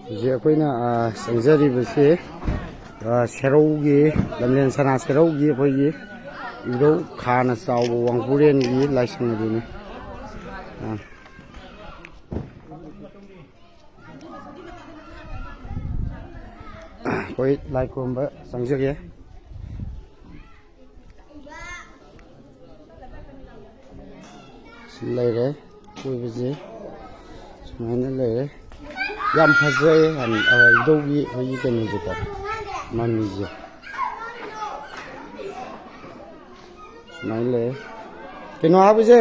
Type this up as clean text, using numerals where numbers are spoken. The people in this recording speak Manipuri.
ꯍꯧꯖꯤꯛ ꯑꯩꯈꯣꯏꯅ ꯆꯪꯖꯔꯤꯕꯁꯤ ꯁꯦꯔꯧꯒꯤ ꯂꯝꯖꯦꯟ ꯁꯅꯥ ꯁꯦꯔꯧꯒꯤ ꯑꯩꯈꯣꯏꯒꯤ ꯏꯙꯧ ꯈꯥꯅ ꯆꯥꯎꯕ ꯋꯥꯡꯕꯨꯔꯦꯟꯒꯤ ꯂꯥꯏꯁꯪ ꯑꯗꯨꯅꯤ꯫ ꯑꯩꯈꯣꯏ ꯂꯥꯏ ꯈꯨꯔꯨꯝꯕ ꯆꯪꯖꯒꯦ꯫ ꯁꯤ ꯂꯩꯔꯦ ꯀꯣꯏꯕꯁꯦ ꯁꯨꯃꯥꯏꯅ ꯂꯩꯔꯦ ꯌꯥꯝ ꯐꯖꯩ ꯏꯙꯧꯒꯤ ꯑꯩꯈꯣꯏꯒꯤ ꯀꯩꯅꯣꯁꯦꯀꯣ ꯃꯃꯤꯁꯦ ꯁꯨꯃꯥꯏꯅ ꯂꯩ ꯀꯩꯅꯣ ꯍꯥꯏꯕꯁꯦ